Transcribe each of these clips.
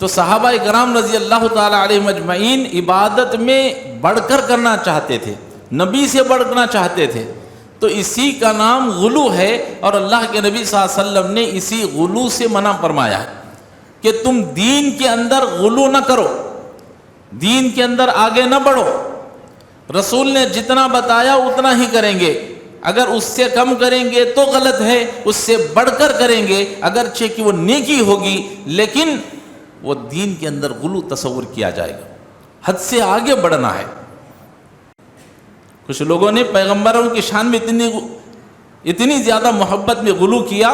تو صحابہ کرام رضی اللہ تعالیٰ علیہم اجمعین عبادت میں بڑھ کر کرنا چاہتے تھے، نبی سے بڑھنا چاہتے تھے، تو اسی کا نام غلو ہے، اور اللہ کے نبی صلی اللہ علیہ وسلم نے اسی غلو سے منع فرمایا ہے کہ تم دین کے اندر غلو نہ کرو، دین کے اندر آگے نہ بڑھو، رسول نے جتنا بتایا اتنا ہی کریں گے، اگر اس سے کم کریں گے تو غلط ہے، اس سے بڑھ کر کریں گے اگرچہ کہ وہ نیکی ہوگی، لیکن وہ دین کے اندر غلو تصور کیا جائے گا، حد سے آگے بڑھنا ہے۔ کچھ لوگوں نے پیغمبروں کی شان میں اتنی زیادہ محبت میں غلو کیا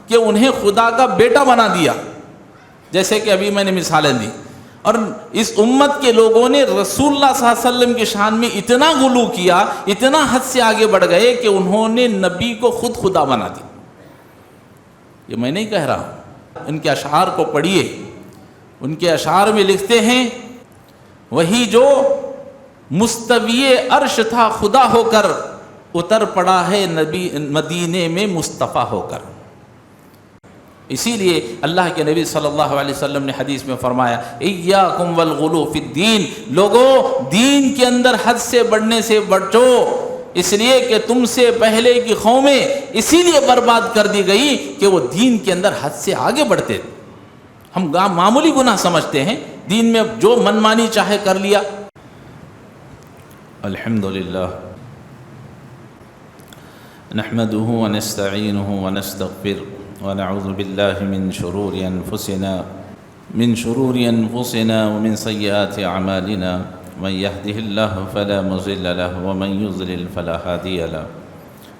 کہ انہیں خدا کا بیٹا بنا دیا، جیسے کہ ابھی میں نے مثالیں دی، اور اس امت کے لوگوں نے رسول اللہ صلی اللہ علیہ وسلم کی شان میں اتنا غلو کیا، اتنا حد سے آگے بڑھ گئے کہ انہوں نے نبی کو خود خدا بنا دیا۔ یہ میں نہیں کہہ رہا ہوں، ان کے اشعار کو پڑھیے، ان کے اشعار میں لکھتے ہیں، وہی جو مستوی عرش تھا خدا ہو کر، اتر پڑا ہے نبی مدینے میں مصطفیٰ ہو کر۔ اسی لیے اللہ کے نبی صلی اللہ علیہ وسلم نے حدیث میں فرمایا، ایاکم والغلو فی الدین، لوگوں دین کے اندر حد سے بڑھنے سے بچو، اس لیے کہ تم سے پہلے کی قومیں اسی لیے برباد کر دی گئی کہ وہ دین کے اندر حد سے آگے بڑھتے تھے۔ ہم معمولی گناہ سمجھتے ہیں، دین میں جو من مانی چاہے کر لیا۔ الحمدللہ نحمده ونستعینه ونستغفر ونعوذ بالله من شرور أنفسنا ومن سيئات أعمالنا، من يهده الله فلا مضل له ومن يضلل فلا هادي له،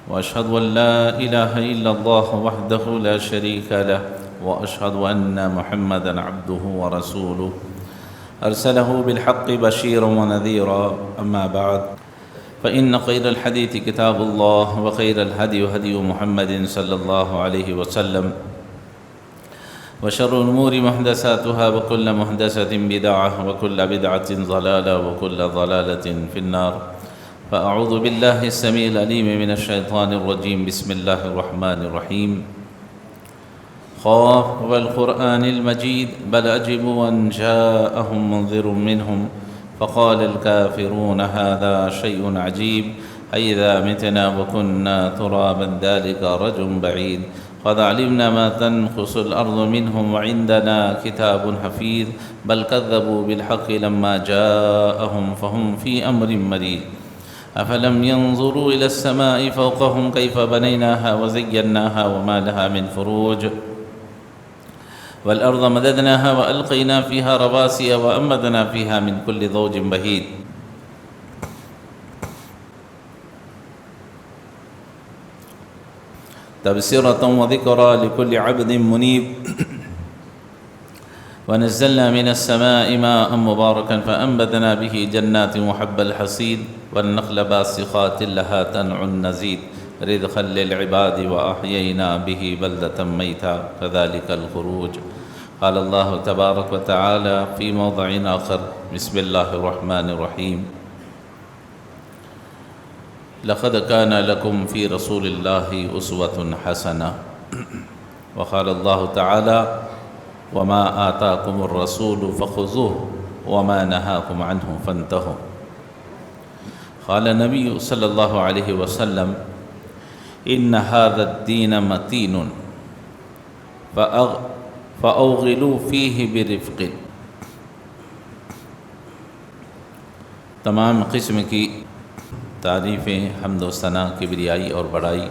وأشهد أن لا إله إلا الله وحده لا شريك له، وأشهد أن محمدا عبده ورسوله أرسله بالحق بشيرا ونذيرا، أما بعد فإن خير الحديث كتاب الله، وخير الهدي هدي محمد صلى الله عليه وسلم، وشر الأمور محدثاتها، وكل محدثة بدعة، وكل بدعة ضلالة، وكل ضلالة في النار، فأعوذ بالله السميع العليم من الشيطان الرجيم، بسم الله الرحمن الرحيم، خاف والقرآن المجيد بل عجبوا أن جاءهم منذر منهم فقال الكافرون هذا شيء عجيب أئذا متنا وكنا ترابا ذلك رجل بعيد قد علمنا ما تنقص الأرض منهم وعندنا كتاب حفيظ بل كذبوا بالحق لما جاءهم فهم في أمر مريج أفلم ينظروا إلى السماء فوقهم كيف بنيناها وزيناها وما لها من فروج والأرض مددناها وألقينا فيها رواسي وأنبتنا فيها من كل زوج بهيج تبصرة وذكرى لكل عبد منيب ونزلنا من السماء ماء مباركا فأنبتنا به جنات وحب الحصيد والنخل باسقات لها تنع نزيد رزقا للعباد وأحيينا به بلدة ميتا كذلك الخروج قال الله تبارك وتعالى في موضع آخر بسم الله الرحمن الرحيم لقد كان لكم في رسول الله أسوة حسنة وقال الله تعالى وما آتاكم الرسول فخذوه وما نهاكم عنه فانتهوا قال النبي صلى الله عليه وسلم إن هذا الدين متين فأوغلوا فيه برفق۔ تمام قسم کی تعریفیں، حمد و ثنا، کبریائی اور بڑائی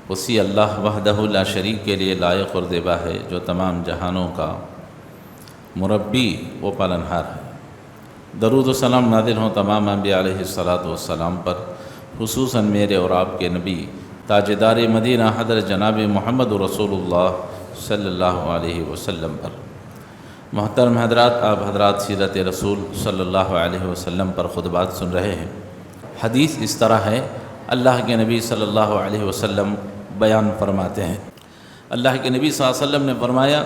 اسی اللہ وحدہ لا شریک کے لیے لائق اور زیبا ہے، جو تمام جہانوں کا مربی و پالنہار ہے۔ درود و سلام نازل ہوں تمام انبیاء علیہ السلام پر، خصوصاً میرے اور آپ کے نبی تاجدار مدینہ حضرت جناب محمد رسول اللہ صلی اللہ علیہ وسلم پر۔ محترم حضرات، آپ حضرات سیرت رسول صلی اللہ علیہ وسلم پر خطبات سن رہے ہیں۔ حدیث اس طرح ہے، اللہ کے نبی صلی اللہ علیہ وسلم بیان فرماتے ہیں، اللہ کے نبی صلی اللہ علیہ وسلم نے فرمایا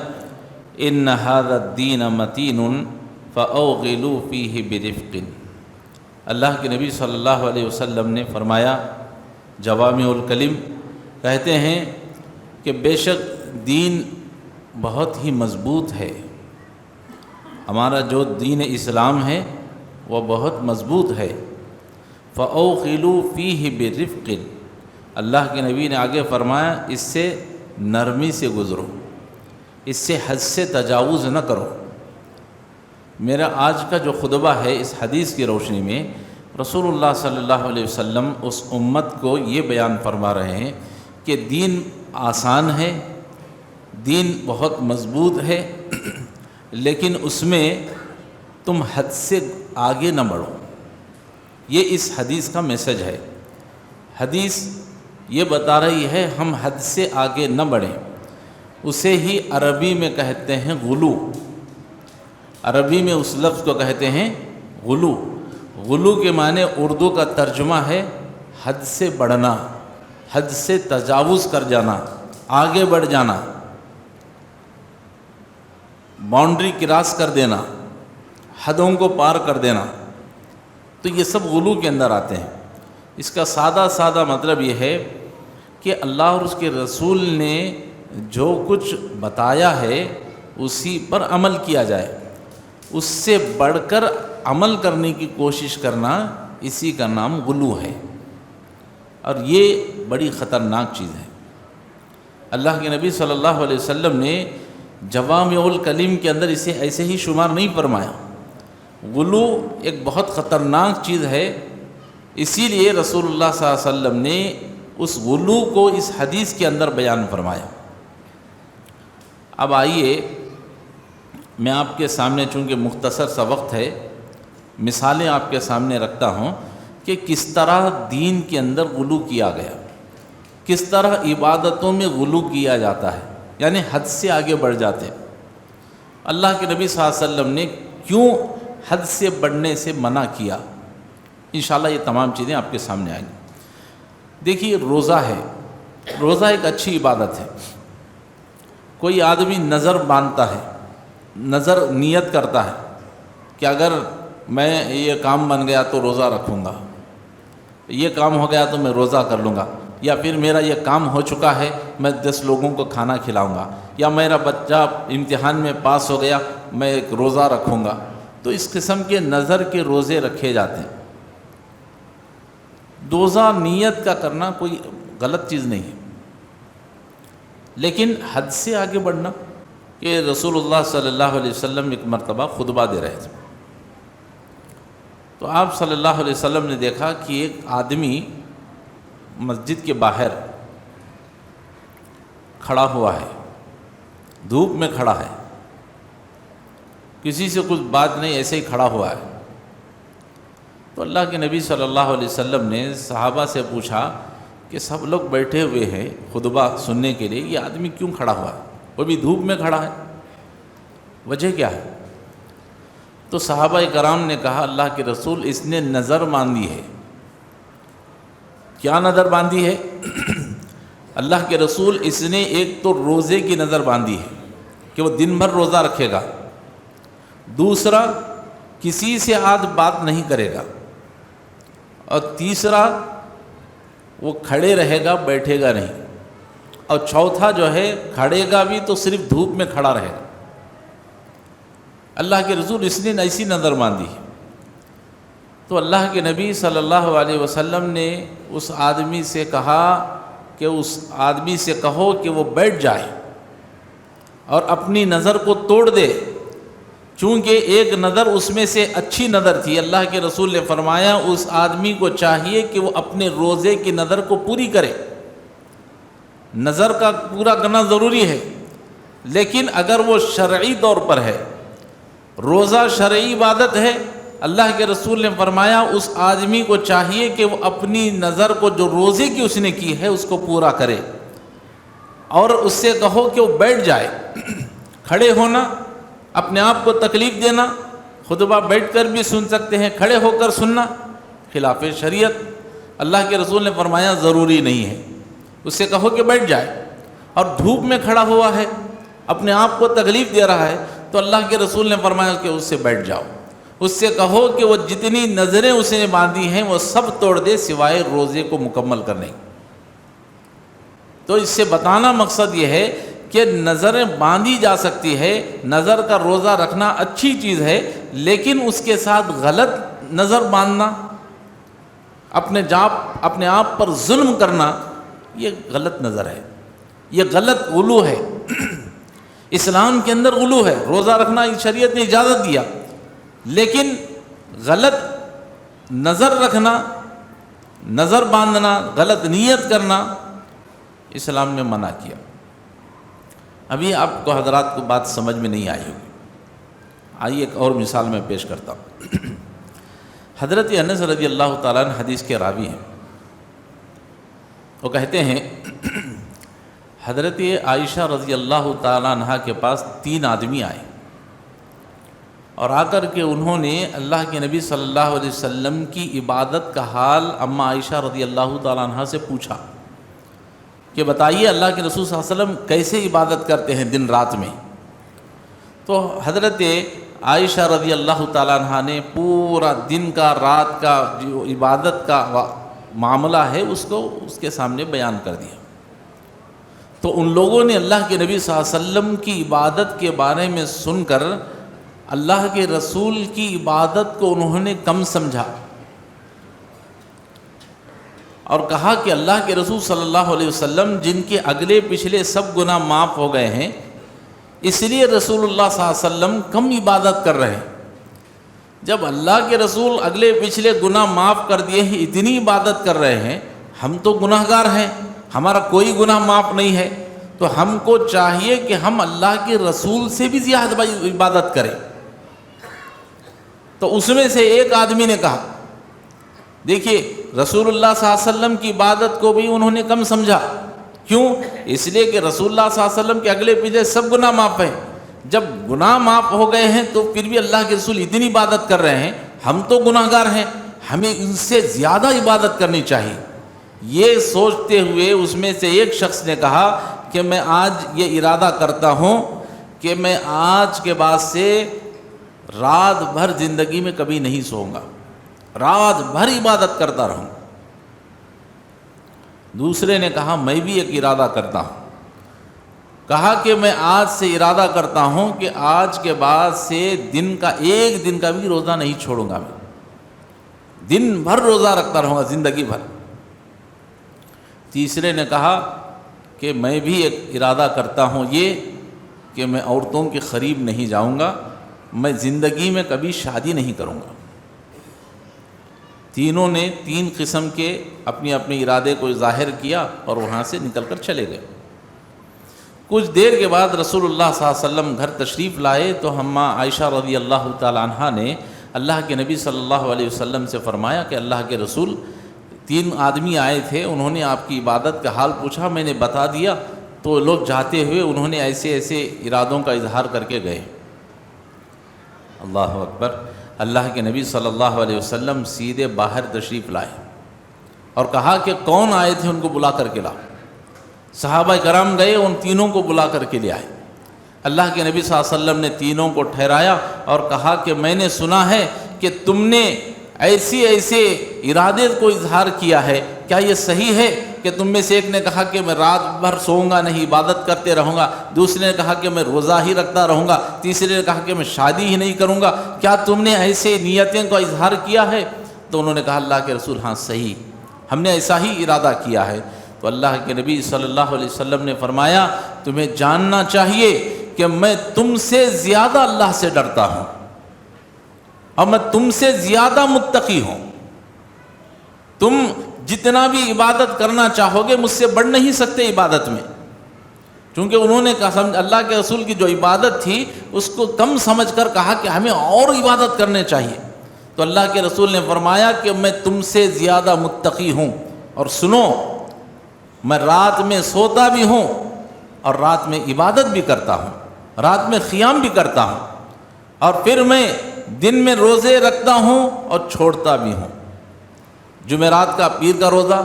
ان ھذا الدین متین فاوغلوا فیہ برفق۔ اللہ کے نبی صلی اللہ علیہ وسلم نے فرمایا، جوامع الکلم کہتے ہیں کہ بے شک دین بہت ہی مضبوط ہے، ہمارا جو دین اسلام ہے وہ بہت مضبوط ہے۔ فَأَوْخِلُوا فِيهِ بِرِفْقٍ، اللہ کے نبی نے آگے فرمایا اس سے نرمی سے گزرو، اس سے حد سے تجاوز نہ کرو۔ میرا آج کا جو خطبہ ہے اس حدیث کی روشنی میں رسول اللہ صلی اللہ علیہ وسلم اس امت کو یہ بیان فرما رہے ہیں کہ دین آسان ہے، دین بہت مضبوط ہے، لیکن اس میں تم حد سے آگے نہ بڑھو۔ یہ اس حدیث کا میسج ہے۔ حدیث یہ بتا رہی ہے ہم حد سے آگے نہ بڑھیں۔ اسے ہی عربی میں کہتے ہیں غلو، عربی میں اس لفظ کو کہتے ہیں غلو۔ غلو کے معنی اردو کا ترجمہ ہے حد سے بڑھنا، حد سے تجاوز کر جانا، آگے بڑھ جانا، باؤنڈری کراس کر دینا، حدوں کو پار کر دینا۔ تو یہ سب غلو کے اندر آتے ہیں۔ اس کا سادہ مطلب یہ ہے کہ اللہ اور اس کے رسول نے جو کچھ بتایا ہے اسی پر عمل کیا جائے، اس سے بڑھ کر عمل کرنے کی کوشش کرنا، اسی کا نام غلو ہے، اور یہ بڑی خطرناک چیز ہے۔ اللہ کے نبی صلی اللہ علیہ وسلم نے جوامع الکلم کے اندر اسے ایسے ہی شمار نہیں فرمایا۔ غلو ایک بہت خطرناک چیز ہے، اسی لیے رسول اللہ صلی اللہ علیہ وسلم نے اس غلو کو اس حدیث کے اندر بیان فرمایا۔ اب آئیے میں آپ کے سامنے، چونکہ مختصر سا وقت ہے، مثالیں آپ کے سامنے رکھتا ہوں کہ کس طرح دین کے اندر غلو کیا گیا، کس طرح عبادتوں میں غلو کیا جاتا ہے، یعنی حد سے آگے بڑھ جاتے ہیں۔ اللہ کے نبی صلی اللہ علیہ وسلم نے کیوں حد سے بڑھنے سے منع کیا، انشاءاللہ یہ تمام چیزیں آپ کے سامنے آئیں گی۔ دیکھیے روزہ ہے، روزہ ایک اچھی عبادت ہے۔ کوئی آدمی نظر باندھتا ہے، نظر نیت کرتا ہے کہ اگر میں یہ کام بن گیا تو روزہ رکھوں گا، یہ کام ہو گیا تو میں روزہ کر لوں گا، یا پھر میرا یہ کام ہو چکا ہے میں 10 لوگوں کو کھانا کھلاؤں گا، یا میرا بچہ امتحان میں پاس ہو گیا میں ایک روزہ رکھوں گا۔ تو اس قسم کے نظر کے روزے رکھے جاتے ہیں۔ روزہ نیت کا کرنا کوئی غلط چیز نہیں ہے، لیکن حد سے آگے بڑھنا، کہ رسول اللہ صلی اللہ علیہ وسلم ایک مرتبہ خطبہ دے رہے تھے، تو آپ صلی اللہ علیہ وسلم نے دیکھا کہ ایک آدمی مسجد کے باہر کھڑا ہوا ہے، دھوپ میں کھڑا ہے، کسی سے کچھ بات نہیں، ایسے ہی کھڑا ہوا ہے۔ تو اللہ کے نبی صلی اللہ علیہ وسلم نے صحابہ سے پوچھا کہ سب لوگ بیٹھے ہوئے ہیں خطبہ سننے کے لیے، یہ آدمی کیوں کھڑا ہوا ہے، وہ بھی دھوپ میں کھڑا ہے، وجہ کیا ہے؟ تو صحابہ کرام نے کہا اللہ کے رسول اس نے نظر باندھی ہے۔ کیا نظر باندھی ہے؟ اللہ کے رسول اس نے ایک تو روزے کی نظر باندھی ہے کہ وہ دن بھر روزہ رکھے گا، دوسرا کسی سے آج بات نہیں کرے گا، اور تیسرا وہ کھڑے رہے گا، بیٹھے گا نہیں، اور چوتھا جو ہے کھڑے گا بھی تو صرف دھوپ میں کھڑا رہے گا۔ اللہ کے رسول اس نے ایسی نظر باندھی۔ تو اللہ کے نبی صلی اللہ علیہ وسلم نے اس آدمی سے کہا کہ اس آدمی سے کہو کہ وہ بیٹھ جائے اور اپنی نظر کو توڑ دے، چونکہ ایک نظر اس میں سے اچھی نظر تھی۔ اللہ کے رسول نے فرمایا اس آدمی کو چاہیے کہ وہ اپنے روزے کی نظر کو پوری کرے۔ نظر کا پورا کرنا ضروری ہے، لیکن اگر وہ شرعی طور پر ہے، روزہ شرعی عبادت ہے، اللہ کے رسول نے فرمایا اس آدمی کو چاہیے کہ وہ اپنی نظر کو جو روزے کی اس نے کی ہے اس کو پورا کرے، اور اس سے کہو کہ وہ بیٹھ جائے۔ کھڑے ہونا، اپنے آپ کو تکلیف دینا، خطبہ بیٹھ کر بھی سن سکتے ہیں، کھڑے ہو کر سننا خلاف شریعت۔ اللہ کے رسول نے فرمایا ضروری نہیں ہے، اس سے کہو کہ بیٹھ جائے، اور دھوپ میں کھڑا ہوا ہے، اپنے آپ کو تکلیف دے رہا ہے، تو اللہ کے رسول نے فرمایا کہ اس سے بیٹھ جاؤ، اس سے کہو کہ وہ جتنی نظریں اس نے باندھی ہیں وہ سب توڑ دے سوائے روزے کو مکمل کرنے۔ تو اس سے بتانا مقصد یہ ہے کہ نظریں باندھی جا سکتی ہے، نظر کا روزہ رکھنا اچھی چیز ہے، لیکن اس کے ساتھ غلط نظر باندھنا، اپنے آپ پر ظلم کرنا، یہ غلط نظر ہے، یہ غلط غلو ہے۔ اسلام کے اندر غلو ہے، روزہ رکھنا شریعت نے اجازت دیا، لیکن غلط نظر رکھنا، نظر باندھنا، غلط نیت کرنا اسلام نے منع کیا۔ ابھی آپ کو حضرات کو بات سمجھ میں نہیں آئی ہوگی، آئیے ایک اور مثال میں پیش کرتا ہوں۔ حضرت انس رضی اللہ تعالیٰ عنہ حدیث کے راوی ہیں، وہ کہتے ہیں حضرت عائشہ رضی اللہ تعالیٰ عنہ کے پاس 3 آدمی آئے اور آ کر کے انہوں نے اللہ کے نبی صلی اللہ علیہ وسلم کی عبادت کا حال اماں عائشہ رضی اللہ تعالیٰ عنہ سے پوچھا کہ بتائیے اللہ کے رسول صلی اللہ علیہ وسلم کیسے عبادت کرتے ہیں دن رات میں۔ تو حضرت عائشہ رضی اللہ تعالیٰ عنہ نے پورا دن کا رات کا جو عبادت کا معاملہ ہے اس کو اس کے سامنے بیان کر دیا۔ تو ان لوگوں نے اللہ کے نبی صلی اللہ علیہ وسلم کی عبادت کے بارے میں سن کر اللہ کے رسول کی عبادت کو انہوں نے کم سمجھا اور کہا کہ اللہ کے رسول صلی اللہ علیہ وسلم جن کے اگلے پچھلے سب گناہ معاف ہو گئے ہیں، اس لیے رسول اللہ صلی اللہ علیہ وسلم کم عبادت کر رہے ہیں۔ جب اللہ کے رسول اگلے پچھلے گناہ معاف کر دیے ہیں، اتنی عبادت کر رہے ہیں، ہم تو گناہ گار ہیں، ہمارا کوئی گناہ معاف نہیں ہے، تو ہم کو چاہیے کہ ہم اللہ کے رسول سے بھی زیادہ عبادت کریں۔ تو اس میں سے ایک آدمی نے کہا، دیکھیے رسول اللہ صلی اللہ علیہ وسلم کی عبادت کو بھی انہوں نے کم سمجھا۔ کیوں؟ اس لیے کہ رسول اللہ صلی اللہ علیہ وسلم کے اگلے پیچھے سب گناہ معاف ہیں، جب گناہ معاف ہو گئے ہیں تو پھر بھی اللہ کے رسول اتنی عبادت کر رہے ہیں، ہم تو گناہ گار ہیں، ہمیں ان سے زیادہ عبادت کرنی چاہیے۔ یہ سوچتے ہوئے اس میں سے ایک شخص نے کہا کہ میں آج یہ ارادہ کرتا ہوں کہ میں آج کے بعد سے رات بھر زندگی میں کبھی نہیں سوؤں گا، رات بھر عبادت کرتا رہوں۔ دوسرے نے کہا میں بھی ایک ارادہ کرتا ہوں، کہا کہ میں آج سے ارادہ کرتا ہوں کہ آج کے بعد سے دن کا ایک دن کا بھی روزہ نہیں چھوڑوں گا، میں دن بھر روزہ رکھتا رہوں گا زندگی بھر۔ تیسرے نے کہا کہ میں بھی ایک ارادہ کرتا ہوں یہ کہ میں عورتوں کے قریب نہیں جاؤں گا، میں زندگی میں کبھی شادی نہیں کروں گا۔ تینوں نے 3 قسم کے اپنے ارادے کو ظاہر کیا اور وہاں سے نکل کر چلے گئے۔ کچھ دیر کے بعد رسول اللہ صلی اللہ علیہ وسلم گھر تشریف لائے تو اماں عائشہ رضی اللہ تعالی عنہا نے اللہ کے نبی صلی اللہ علیہ وسلم سے فرمایا کہ اللہ کے رسول 3 آدمی آئے تھے، انہوں نے آپ کی عبادت کا حال پوچھا، میں نے بتا دیا، تو لوگ جاتے ہوئے انہوں نے ایسے ایسے ارادوں کا اظہار کر کے گئے۔ اللہ اکبر۔ اللہ کے نبی صلی اللہ علیہ وسلم سیدھے باہر تشریف لائے اور کہا کہ کون آئے تھے ان کو بلا کر کے لاؤ۔ صحابہ کرام گئے، ان تینوں کو بلا کر کے لے آئے۔ اللہ کے نبی صلی اللہ علیہ وسلم نے تینوں کو ٹھہرایا اور کہا کہ میں نے سنا ہے کہ تم نے ایسے ارادے کو اظہار کیا ہے، کیا یہ صحیح ہے؟ کہ تم میں سے ایک نے کہا کہ میں رات بھر سوؤں گا نہیں، عبادت کرتے رہوں گا، دوسرے نے کہا کہ میں روزہ ہی رکھتا رہوں گا، تیسرے نے کہا کہ میں شادی ہی نہیں کروں گا، کیا تم نے ایسے نیتیں کا اظہار کیا ہے؟ تو انہوں نے کہا اللہ کے رسول ہاں صحیح، ہم نے ایسا ہی ارادہ کیا ہے۔ تو اللہ کے نبی صلی اللہ علیہ وسلم نے فرمایا تمہیں جاننا چاہیے کہ میں تم سے زیادہ اللہ سے ڈرتا ہوں اور میں تم سے زیادہ متقی ہوں۔ تم جتنا بھی عبادت کرنا چاہو گے مجھ سے بڑھ نہیں سکتے عبادت میں، چونکہ انہوں نے کہا اللہ کے رسول کی جو عبادت تھی اس کو کم سمجھ کر کہا کہ ہمیں اور عبادت کرنے چاہیے۔ تو اللہ کے رسول نے فرمایا کہ میں تم سے زیادہ متقی ہوں، اور سنو میں رات میں سوتا بھی ہوں اور رات میں عبادت بھی کرتا ہوں، رات میں قیام بھی کرتا ہوں، اور پھر میں دن میں روزے رکھتا ہوں اور چھوڑتا بھی ہوں۔ جمعرات کا، پیر کا روزہ،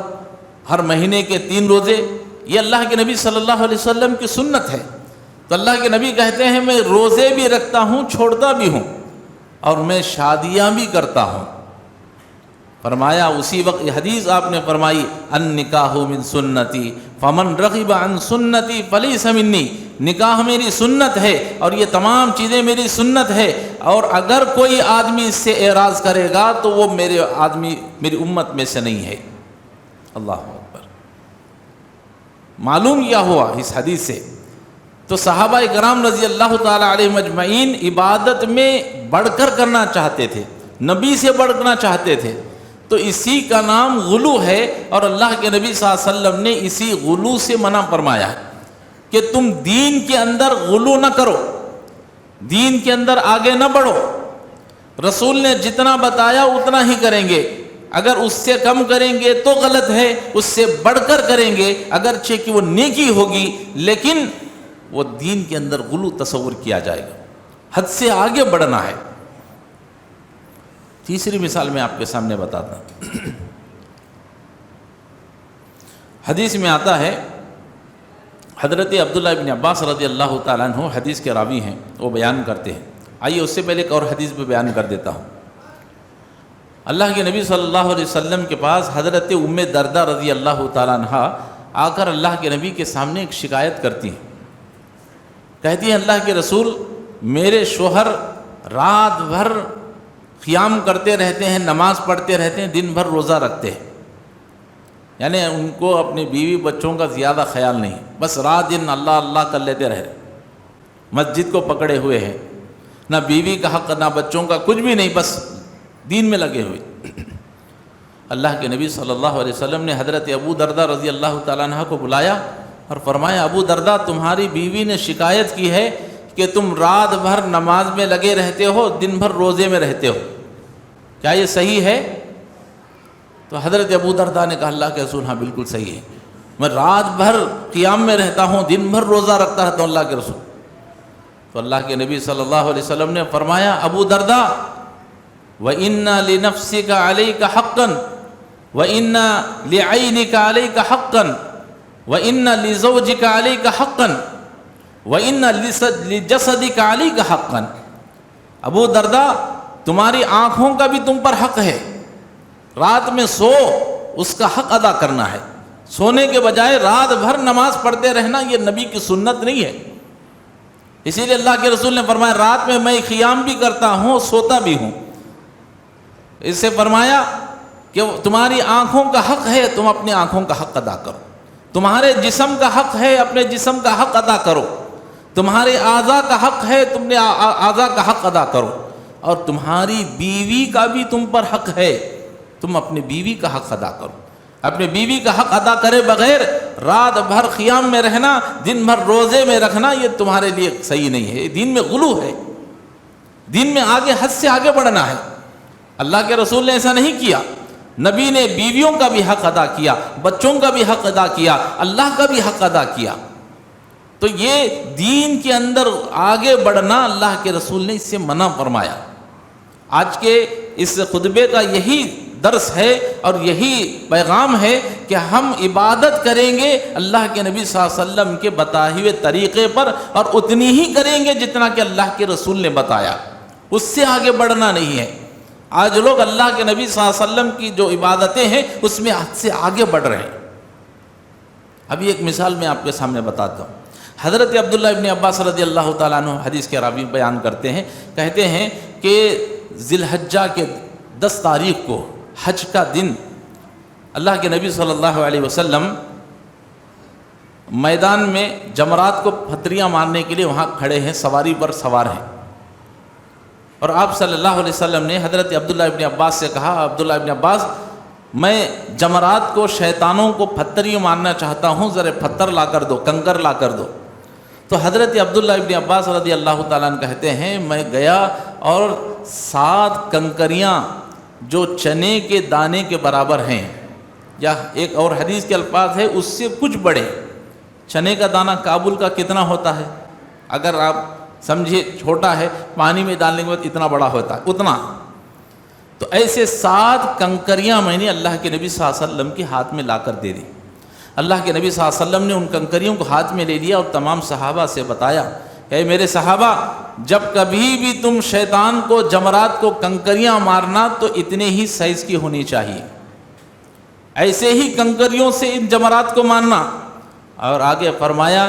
ہر مہینے کے 3 روزے، یہ اللہ کے نبی صلی اللہ علیہ وسلم کی سنت ہے۔ تو اللہ کے نبی کہتے ہیں میں روزے بھی رکھتا ہوں، چھوڑتا بھی ہوں، اور میں شادیاں بھی کرتا ہوں۔ فرمایا اسی وقت یہ حدیث آپ نے فرمائی النکاح من سنتی فمن رغب عن سنتی فلیس منی، نکاح میری سنت ہے اور یہ تمام چیزیں میری سنت ہے، اور اگر کوئی آدمی اس سے اعراض کرے گا تو وہ میری امت میں سے نہیں ہے۔ اللہ اکبر۔ معلوم کیا ہوا اس حدیث سے؟ تو صحابہ کرام رضی اللہ تعالی علیہم اجمعین عبادت میں بڑھ کر کرنا چاہتے تھے، نبی سے بڑھنا چاہتے تھے، تو اسی کا نام غلو ہے، اور اللہ کے نبی صلی اللہ علیہ وسلم نے اسی غلو سے منع فرمایا ہے کہ تم دین کے اندر غلو نہ کرو، دین کے اندر آگے نہ بڑھو۔ رسول نے جتنا بتایا اتنا ہی کریں گے، اگر اس سے کم کریں گے تو غلط ہے، اس سے بڑھ کر کریں گے اگرچہ کہ وہ نیکی ہوگی، لیکن وہ دین کے اندر غلو تصور کیا جائے گا، حد سے آگے بڑھنا ہے۔ تیسری مثال میں آپ کے سامنے بتاتا ہوں۔ حدیث میں آتا ہے، حضرت عبداللہ ابن عباس رضی اللہ تعالیٰ عنہ حدیث کے راوی ہیں، وہ بیان کرتے ہیں۔ آئیے اس سے پہلے ایک اور حدیث بھی بیان کر دیتا ہوں۔ اللہ کے نبی صلی اللہ علیہ وسلم کے پاس حضرت ام دردہ رضی اللہ تعالیٰ عنہ آ کر اللہ کے نبی کے سامنے ایک شکایت کرتی ہیں، کہتی ہیں اللہ کے رسول، میرے شوہر رات بھر قیام کرتے رہتے ہیں، نماز پڑھتے رہتے ہیں، دن بھر روزہ رکھتے ہیں، یعنی ان کو اپنی بیوی بچوں کا زیادہ خیال نہیں، بس رات دن اللہ اللہ کر لیتے رہے، مسجد کو پکڑے ہوئے ہیں، نہ بیوی کا حق نہ بچوں کا، کچھ بھی نہیں، بس دین میں لگے ہوئے۔ اللہ کے نبی صلی اللہ علیہ وسلم نے حضرت ابو دردہ رضی اللہ تعالیٰ عنہ کو بلایا اور فرمایا، ابو دردہ، تمہاری بیوی نے شکایت کی ہے کہ تم رات بھر نماز میں لگے رہتے ہو، دن بھر روزے میں رہتے ہو، کیا یہ صحیح ہے؟ تو حضرت ابو دردہ نے کہا، اللہ کے رسول، ہاں بالکل صحیح ہے، میں رات بھر قیام میں رہتا ہوں، دن بھر روزہ رکھتا رہتا ہوں اللہ کے رسول۔ تو اللہ کے نبی صلی اللہ علیہ وسلم نے فرمایا، ابو دردہ، وَإِنَّ لِنَفْسِكَ عَلَيْكَ حَقًّا وَإِنَّ لِعَيْنِكَ عَلَيْكَ حَقًّا وَإِنَّ لِزَوْجِكَ عَلَيْكَ حَقًّا وَإِنَّ لِجَسَدِكَ عَلَيْكَ حَقًّا۔ ابو دردہ، تمہاری آنکھوں کا بھی تم پر حق ہے، رات میں سو، اس کا حق ادا کرنا ہے، سونے کے بجائے رات بھر نماز پڑھتے رہنا یہ نبی کی سنت نہیں ہے۔ اسی لیے اللہ کے رسول نے فرمایا، رات میں قیام بھی کرتا ہوں، سوتا بھی ہوں۔ اس سے فرمایا کہ تمہاری آنکھوں کا حق ہے، تم اپنی آنکھوں کا حق ادا کرو، تمہارے جسم کا حق ہے، اپنے جسم کا حق ادا کرو، تمہارے اعضاء کا حق ہے، تم نے اعضاء کا حق ادا کرو، اور تمہاری بیوی کا بھی تم پر حق ہے، تم اپنی بیوی کا حق ادا کرو۔ اپنی بیوی کا حق ادا کرے بغیر رات بھر قیام میں رہنا، دن بھر روزے میں رکھنا، یہ تمہارے لیے صحیح نہیں ہے، دین میں غلو ہے، دین میں آگے حد سے آگے بڑھنا ہے۔ اللہ کے رسول نے ایسا نہیں کیا، نبی نے بیویوں کا بھی حق ادا کیا، بچوں کا بھی حق ادا کیا، اللہ کا بھی حق ادا کیا۔ تو یہ دین کے اندر آگے بڑھنا اللہ کے رسول نے اس سے منع فرمایا۔ آج کے اس خطبے کا یہی درس ہے اور یہی پیغام ہے کہ ہم عبادت کریں گے اللہ کے نبی صلی اللہ علیہ وسلم کے بتائے ہوئے طریقے پر، اور اتنی ہی کریں گے جتنا کہ اللہ کے رسول نے بتایا، اس سے آگے بڑھنا نہیں ہے۔ آج لوگ اللہ کے نبی صلی اللہ علیہ وسلم کی جو عبادتیں ہیں اس میں حد سے آگے بڑھ رہے ہیں۔ ابھی ایک مثال میں آپ کے سامنے بتاتا ہوں۔ حضرت عبداللہ ابن عباس رضی اللہ تعالیٰ عنہ حدیث کے راوی بیان کرتے ہیں، کہتے ہیں کہ ذی الحجہ کے 10 تاریخ کو، حج کا دن، اللہ کے نبی صلی اللہ علیہ وسلم میدان میں جمرات کو پھتریاں مارنے کے لیے وہاں کھڑے ہیں، سواری پر سوار ہیں، اور آپ صلی اللہ علیہ وسلم نے حضرت عبداللہ ابن عباس سے کہا، عبداللہ ابن عباس، میں جمرات کو، شیطانوں کو پھتری مارنا چاہتا ہوں، ذرا پتھر لا کر دو، کنکر لا کر دو۔ تو حضرت عبداللہ ابن عباس رضی اللہ تعالیٰ عنہ کہتے ہیں، میں گیا اور 7 کنکریاں جو چنے کے دانے کے برابر ہیں، یا ایک اور حدیث کے الفاظ ہے اس سے کچھ بڑے، چنے کا دانہ کابل کا کتنا ہوتا ہے، اگر آپ سمجھے چھوٹا ہے، پانی میں ڈالنے کے بعد اتنا بڑا ہوتا ہے، اتنا، تو ایسے 7 کنکریاں میں نے اللہ کے نبی صلی اللہ علیہ وسلم کے ہاتھ میں لا کر دے دی۔ اللہ کے نبی صلی اللہ علیہ وسلم نے ان کنکریوں کو ہاتھ میں لے لیا اور تمام صحابہ سے بتایا کہ اے میرے صحابہ، جب کبھی بھی تم شیطان کو، جمرات کو کنکریاں مارنا تو اتنے ہی سائز کی ہونی چاہیے، ایسے ہی کنکریوں سے ان جمرات کو مارنا۔ اور آگے فرمایا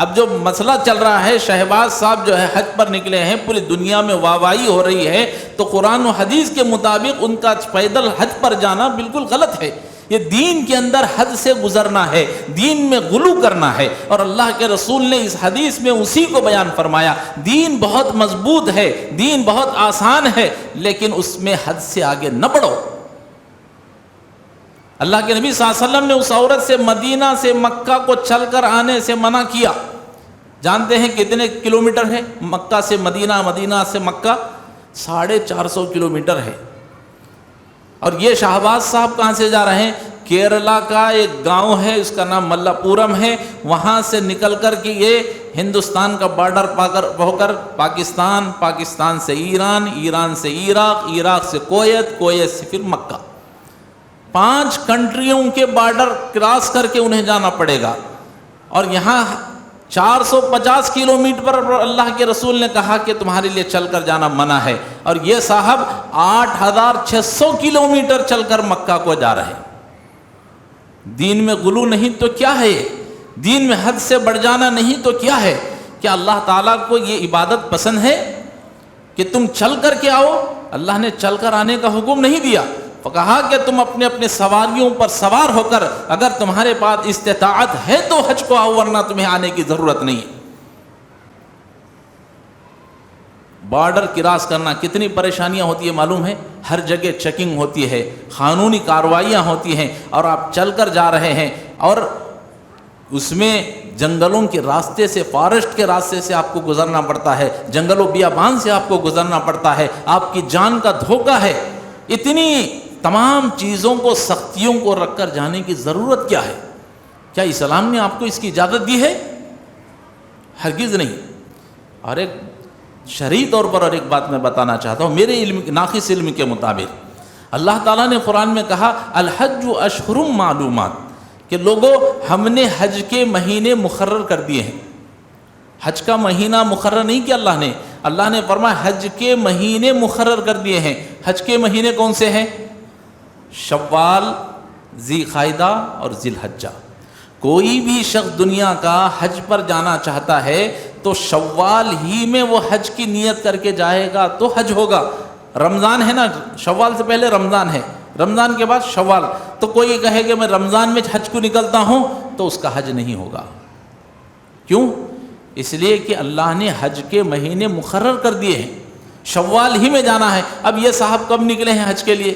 اب جو مسئلہ چل رہا ہے، شہباز صاحب جو ہے حج پر نکلے ہیں، پوری دنیا میں واہواہی ہو رہی ہے، تو قرآن و حدیث کے مطابق ان کا پیدل حج پر جانا بالکل غلط ہے۔ یہ دین کے اندر حد سے گزرنا ہے، دین میں غلو کرنا ہے، اور اللہ کے رسول نے اس حدیث میں اسی کو بیان فرمایا۔ دین بہت مضبوط ہے، دین بہت آسان ہے، لیکن اس میں حد سے آگے نہ بڑھو۔ اللہ کے نبی صلی اللہ علیہ وسلم نے اس عورت سے مدینہ سے مکہ کو چل کر آنے سے منع کیا۔ جانتے ہیں کتنے کلومیٹر ہے مکہ سے مدینہ، مدینہ سے مکہ 450 کلومیٹر ہے۔ اور یہ شہباز صاحب کہاں سے جا رہے ہیں؟ کیرلا کا ایک گاؤں ہے، اس کا نام ملا پورم ہے، وہاں سے نکل کر کے یہ ہندوستان کا بارڈر ہو کر پاکستان، پاکستان سے ایران، ایران سے عراق، عراق سے کویت، کویت سے پھر مکہ، 5 کنٹریوں کے بارڈر کراس کر کے انہیں جانا پڑے گا۔ اور یہاں 450 کلومیٹر پر اللہ کے رسول نے کہا کہ تمہارے لیے چل کر جانا منع ہے، اور یہ صاحب 8600 کلومیٹر چل کر مکہ کو جا رہے ہیں۔ دین میں غلو نہیں تو کیا ہے؟ دین میں حد سے بڑھ جانا نہیں تو کیا ہے؟ کیا اللہ تعالیٰ کو یہ عبادت پسند ہے کہ تم چل کر کے آؤ؟ اللہ نے چل کر آنے کا حکم نہیں دیا، کہا کہ تم اپنے اپنے سواریوں پر سوار ہو کر، اگر تمہارے پاس استطاعت ہے تو حج کو آؤ، ورنہ تمہیں آنے کی ضرورت نہیں۔ بارڈر کراس کرنا کتنی پریشانیاں ہوتی ہے معلوم ہے؟ ہر جگہ چیکنگ ہوتی ہے، قانونی کارروائیاں ہوتی ہیں، اور آپ چل کر جا رہے ہیں، اور اس میں جنگلوں کے راستے سے، فارسٹ کے راستے سے آپ کو گزرنا پڑتا ہے، جنگل و بیابان سے آپ کو گزرنا پڑتا ہے، آپ کی جان کا دھوکہ ہے۔ اتنی تمام چیزوں کو، سختیوں کو رکھ کر جانے کی ضرورت کیا ہے؟ کیا اسلام نے آپ کو اس کی اجازت دی ہے؟ ہرگز نہیں۔ اور ایک شرعی طور پر اور ایک بات میں بتانا چاہتا ہوں، میرے علم، ناقص علم کے مطابق اللہ تعالیٰ نے قرآن میں کہا الحج اشہر معلومات، کہ لوگوں ہم نے حج کے مہینے مقرر کر دیے ہیں۔ حج کا مہینہ مقرر نہیں کیا اللہ نے، اللہ نے فرمایا حج کے مہینے مقرر کر دیے ہیں۔ حج کے مہینے کون سے ہیں؟ شوال، ذی قعدہ اور ذی الحجہ۔ کوئی بھی شخص دنیا کا حج پر جانا چاہتا ہے تو شوال ہی میں وہ حج کی نیت کر کے جائے گا تو حج ہوگا۔ رمضان ہے نا، شوال سے پہلے رمضان ہے، رمضان کے بعد شوال، تو کوئی کہے کہ میں رمضان میں حج کو نکلتا ہوں تو اس کا حج نہیں ہوگا۔ کیوں؟ اس لیے کہ اللہ نے حج کے مہینے مقرر کر دیے ہیں، شوال ہی میں جانا ہے۔ اب یہ صاحب کب نکلے ہیں حج کے لیے؟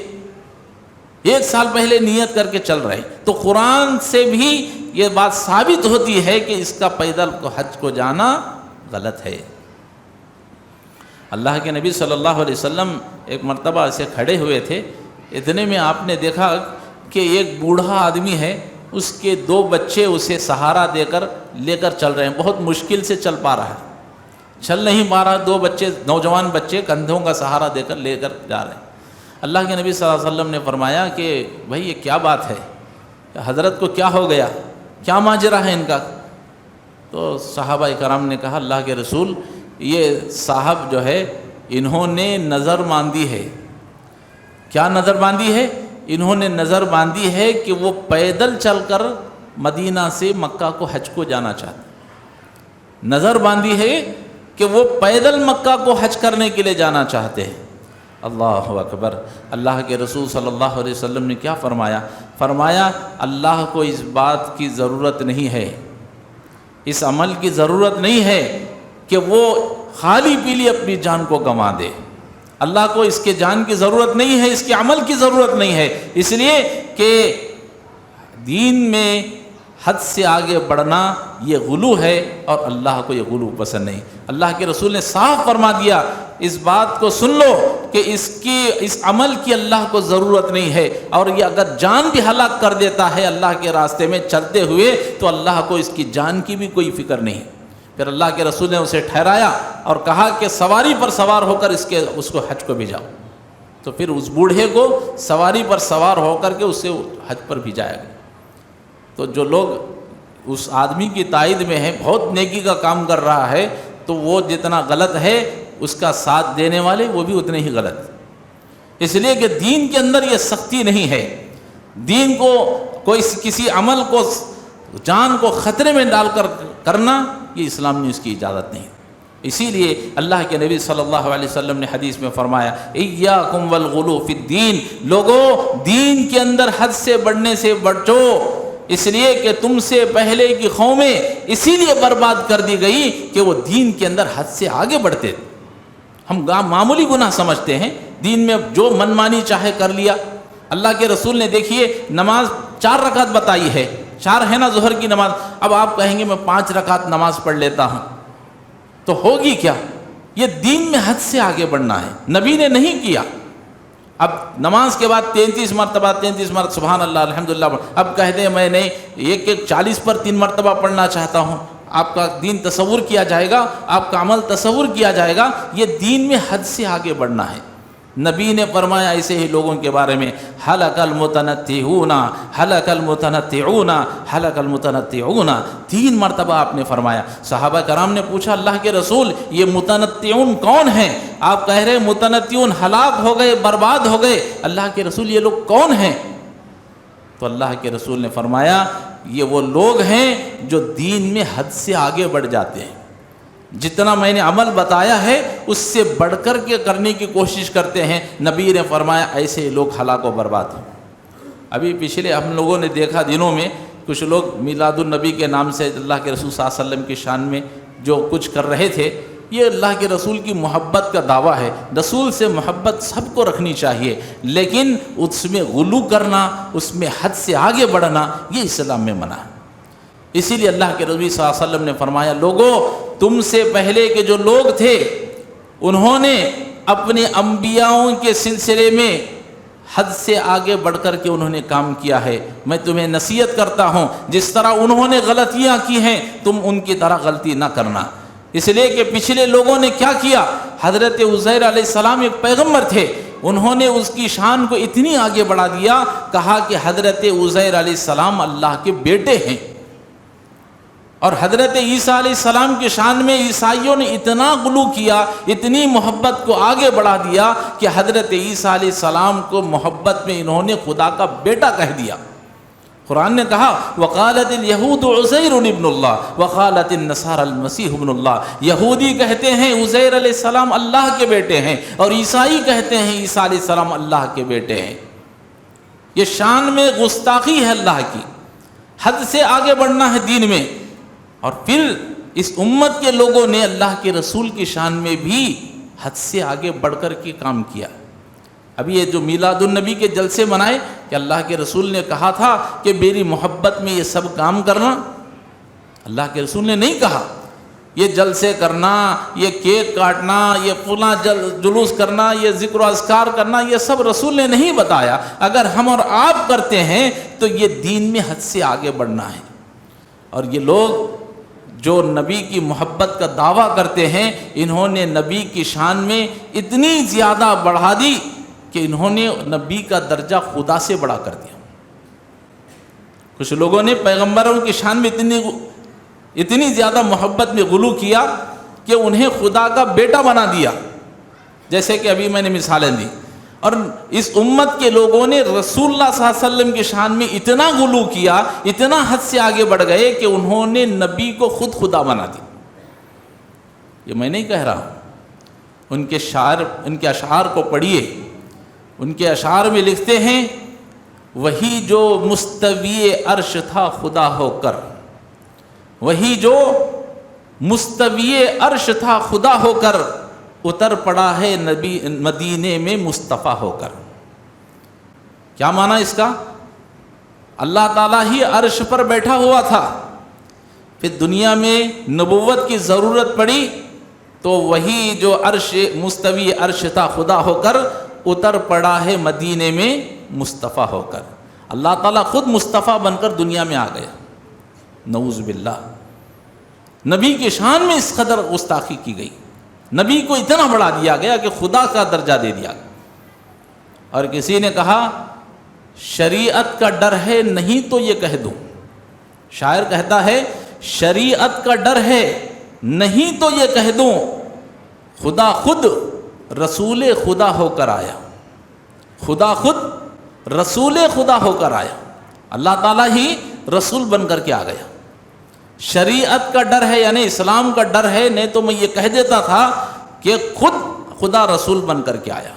1 سال پہلے نیت کر کے چل رہے ہیں۔ تو قرآن سے بھی یہ بات ثابت ہوتی ہے کہ اس کا پیدل کو حج کو جانا غلط ہے۔ اللہ کے نبی صلی اللہ علیہ وسلم ایک مرتبہ ایسے کھڑے ہوئے تھے، اتنے میں آپ نے دیکھا کہ ایک بوڑھا آدمی ہے، اس کے 2 بچے اسے سہارا دے کر لے کر چل رہے ہیں، بہت مشکل سے چل پا رہا ہے، چل نہیں پا رہا، 2 بچے، نوجوان بچے کندھوں کا سہارا دے کر لے کر جا رہے ہیں۔ اللہ کے نبی صلی اللہ علیہ وسلم نے فرمایا کہ بھائی یہ کیا بات ہے، حضرت کو کیا ہو گیا، کیا ماجرا ہے ان کا؟ تو صحابہ کرام نے کہا اللہ کے رسول، یہ صاحب جو ہے انہوں نے نظر باندھی ہے۔ کیا نظر باندھی ہے؟ انہوں نے نظر باندھی ہے کہ وہ پیدل چل کر مدینہ سے مکہ کو حج کو جانا چاہتے ہیں۔ نظر باندھی ہے کہ وہ پیدل مکہ کو حج کرنے کے لیے جانا چاہتے ہیں۔ اللہ اکبر۔ اللہ کے رسول صلی اللہ علیہ وسلم نے کیا فرمایا؟ فرمایا اللہ کو اس بات کی ضرورت نہیں ہے، اس عمل کی ضرورت نہیں ہے کہ وہ خالی پیلی اپنی جان کو گنوا دے۔ اللہ کو اس کے جان کی ضرورت نہیں ہے، اس کے عمل کی ضرورت نہیں ہے، اس لیے کہ دین میں حد سے آگے بڑھنا یہ غلو ہے، اور اللہ کو یہ غلو پسند نہیں۔ اللہ کے رسول نے صاف فرما دیا، اس بات کو سن لو کہ اس عمل کی اللہ کو ضرورت نہیں ہے، اور یہ اگر جان بھی ہلاک کر دیتا ہے اللہ کے راستے میں چلتے ہوئے تو اللہ کو اس کی جان کی بھی کوئی فکر نہیں۔ پھر اللہ کے رسول نے اسے ٹھہرایا اور کہا کہ سواری پر سوار ہو کر اس کو حج کو بھیجاؤ۔ تو پھر اس بوڑھے کو سواری پر سوار ہو کر کے اسے حج پر بھیجایا گیا۔ تو جو لوگ اس آدمی کی تائید میں ہیں، بہت نیکی کا کام کر رہا ہے، تو وہ جتنا غلط ہے اس کا ساتھ دینے والے وہ بھی اتنے ہی غلط۔ اس لیے کہ دین کے اندر یہ سختی نہیں ہے، دین کو کسی عمل کو، جان کو خطرے میں ڈال کر کرنا یہ اسلام میں اس کی اجازت نہیں۔ اسی لیے اللہ کے نبی صلی اللہ علیہ وسلم نے حدیث میں فرمایا ایاکم والغلو فی الدین، لوگو دین کے اندر حد سے بڑھنے سے بچو، اس لیے کہ تم سے پہلے کی قومیں اسی لیے برباد کر دی گئی کہ وہ دین کے اندر حد سے آگے بڑھتے تھے۔ ہم معمولی گناہ سمجھتے ہیں، دین میں جو منمانی چاہے کر لیا۔ اللہ کے رسول نے دیکھیے نماز 4 رکعت بتائی ہے، 4 ہے نا ظہر کی نماز، اب آپ کہیں گے میں 5 رکعت نماز پڑھ لیتا ہوں تو ہوگی کیا؟ یہ دین میں حد سے آگے بڑھنا ہے، نبی نے نہیں کیا۔ اب نماز کے بعد 33 مرتبہ سبحان اللہ الحمدللہ، اب کہتے ہیں میں نہیں ایک 40 پر 3 مرتبہ پڑھنا چاہتا ہوں۔ آپ کا دین تصور کیا جائے گا، آپ کا عمل تصور کیا جائے گا، یہ دین میں حد سے آگے بڑھنا ہے۔ نبی نے فرمایا ایسے ہی لوگوں کے بارے میں ہلک المتنطعون ہلک المتنطعون ہلک المتنطعون، 3 مرتبہ آپ نے فرمایا۔ صحابہ کرام نے پوچھا اللہ کے رسول یہ متنطعون کون ہیں؟ آپ کہہ رہے متنطعون ہلاک ہو گئے، برباد ہو گئے، اللہ کے رسول یہ لوگ کون ہیں؟ تو اللہ کے رسول نے فرمایا یہ وہ لوگ ہیں جو دین میں حد سے آگے بڑھ جاتے ہیں، جتنا میں نے عمل بتایا ہے اس سے بڑھ کر کے کرنے کی کوشش کرتے ہیں۔ نبی نے فرمایا ایسے لوگ ہلاک و برباد ہیں۔ ابھی پچھلے ہم لوگوں نے دیکھا دنوں میں کچھ لوگ میلاد النبی کے نام سے اللہ کے رسول صلی اللہ علیہ وسلم کی شان میں جو کچھ کر رہے تھے، یہ اللہ کے رسول کی محبت کا دعویٰ ہے۔ رسول سے محبت سب کو رکھنی چاہیے، لیکن اس میں غلو کرنا، اس میں حد سے آگے بڑھنا، یہ اسلام میں منع ہے۔ اسی لیے اللہ کے رسول صلی اللہ علیہ وسلم نے فرمایا لوگو تم سے پہلے کے جو لوگ تھے انہوں نے اپنے انبیاؤں کے سلسلے میں حد سے آگے بڑھ کر کے انہوں نے کام کیا ہے۔ میں تمہیں نصیحت کرتا ہوں جس طرح انہوں نے غلطیاں کی ہیں تم ان کی طرح غلطی نہ کرنا، اس لیے کہ پچھلے لوگوں نے کیا کیا؟ حضرت عزیر علیہ السلام ایک پیغمبر تھے، انہوں نے اس کی شان کو اتنی آگے بڑھا دیا، کہا کہ حضرت عزیر علیہ السلام اللہ کے بیٹے ہیں۔ اور حضرت عیسیٰ علیہ السلام کی شان میں عیسائیوں نے اتنا غلو کیا، اتنی محبت کو آگے بڑھا دیا کہ حضرت عیسیٰ علیہ السلام کو محبت میں انہوں نے خدا کا بیٹا کہہ دیا۔ قرآن نے کہا وقالت الیہود عزیر ابن اللہ وقالت النصارى المسیح ابن اللہ، یہودی کہتے ہیں عزیر علیہ السلام اللہ کے بیٹے ہیں، اور عیسائی کہتے ہیں عیسیٰ علیہ السلام اللہ کے بیٹے ہیں۔ یہ شان میں گستاخی ہے اللہ کی، حد سے آگے بڑھنا ہے دین میں۔ اور پھر اس امت کے لوگوں نے اللہ کے رسول کی شان میں بھی حد سے آگے بڑھ کر کے کام کیا۔ ابھی یہ جو میلاد النبی کے جلسے منائے کہ اللہ کے رسول نے کہا تھا کہ میری محبت میں یہ سب کام کرنا، اللہ کے رسول نے نہیں کہا یہ جلسے کرنا، یہ کیک کاٹنا، یہ فلاں جلوس کرنا، یہ ذکر و اذکار کرنا، یہ سب رسول نے نہیں بتایا۔ اگر ہم اور آپ کرتے ہیں تو یہ دین میں حد سے آگے بڑھنا ہے۔ اور یہ لوگ جو نبی کی محبت کا دعویٰ کرتے ہیں، انہوں نے نبی کی شان میں اتنی زیادہ بڑھا دی کہ انہوں نے نبی کا درجہ خدا سے بڑا کر دیا۔ کچھ لوگوں نے پیغمبروں کی شان میں اتنی زیادہ محبت میں غلو کیا کہ انہیں خدا کا بیٹا بنا دیا، جیسے کہ ابھی میں نے مثالیں دی۔ اور اس امت کے لوگوں نے رسول اللہ صلی اللہ علیہ وسلم کی شان میں اتنا غلو کیا، اتنا حد سے آگے بڑھ گئے کہ انہوں نے نبی کو خود خدا بنا دیا۔ یہ میں نہیں کہہ رہا ہوں، ان کے اشعار کو پڑھیے۔ ان کے اشعار میں لکھتے ہیں وہی جو مستوی عرش تھا خدا ہو کر، وہی جو مستوی عرش تھا خدا ہو کر، اتر پڑا ہے نبی مدینے میں مصطفیٰ ہو کر۔ کیا معنی اس کا؟ اللہ تعالیٰ ہی عرش پر بیٹھا ہوا تھا، پھر دنیا میں نبوت کی ضرورت پڑی تو وہی جو عرش مستوی عرش تھا خدا ہو کر اتر پڑا ہے مدینے میں مصطفیٰ ہو کر۔ اللہ تعالیٰ خود مصطفیٰ بن کر دنیا میں آ گیا، نعوذ باللہ۔ نبی کی شان میں اس قدر گستاخی کی گئی، نبی کو اتنا بڑھا دیا گیا کہ خدا کا درجہ دے دیا گیا۔ اور کسی نے کہا شریعت کا ڈر ہے نہیں تو یہ کہہ دوں، شاعر کہتا ہے شریعت کا ڈر ہے نہیں تو یہ کہہ دوں، خدا خود رسول خدا ہو کر آیا، خدا خود رسول خدا ہو کر آیا۔ اللہ تعالیٰ ہی رسول بن کر کے آ گیا۔ شریعت کا ڈر ہے یعنی اسلام کا ڈر ہے، نہیں تو میں یہ کہہ دیتا تھا کہ خود خدا رسول بن کر کے آیا۔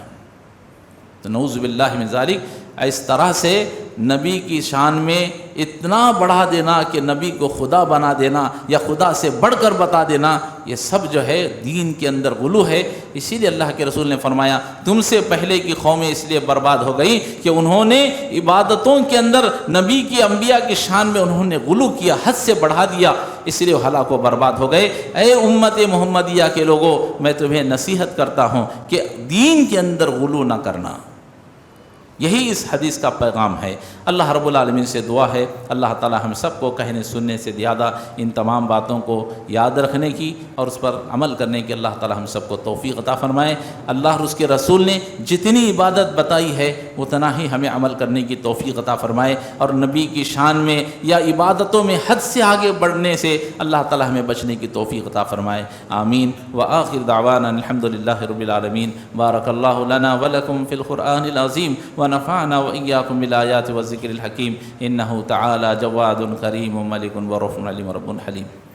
تو نعوذ باللہ من ذالک، اس طرح سے نبی کی شان میں اتنا بڑھا دینا کہ نبی کو خدا بنا دینا یا خدا سے بڑھ کر بتا دینا، یہ سب جو ہے دین کے اندر غلو ہے۔ اسی لیے اللہ کے رسول نے فرمایا تم سے پہلے کی قومیں اس لیے برباد ہو گئی کہ انہوں نے عبادتوں کے اندر نبی کی انبیاء کی شان میں انہوں نے غلو کیا، حد سے بڑھا دیا، اس لیے ہلاک و برباد ہو گئے۔ اے امت محمدیہ کے لوگوں، میں تمہیں نصیحت کرتا ہوں کہ دین کے اندر غلو نہ کرنا، یہی اس حدیث کا پیغام ہے۔ اللہ رب العالمین سے دعا ہے اللہ تعالی ہم سب کو کہنے سننے سے زیادہ ان تمام باتوں کو یاد رکھنے کی اور اس پر عمل کرنے کی اللہ تعالی ہم سب کو توفیق عطا فرمائے۔ اللہ اور اس کے رسول نے جتنی عبادت بتائی ہے اتنا ہی ہمیں عمل کرنے کی توفیق عطا فرمائے، اور نبی کی شان میں یا عبادتوں میں حد سے آگے بڑھنے سے اللہ تعالی ہمیں بچنے کی توفیق عطا فرمائے، آمین۔ وآخر دعوانا الحمدللہ رب العالمین۔ بارک اللہ لنا ولکم فی القرآن العظیم ونفعنا وإياكم بالآيات والذكر الحكيم إنه تعالى جواد كريم ملك ورحم عليم رب حليم۔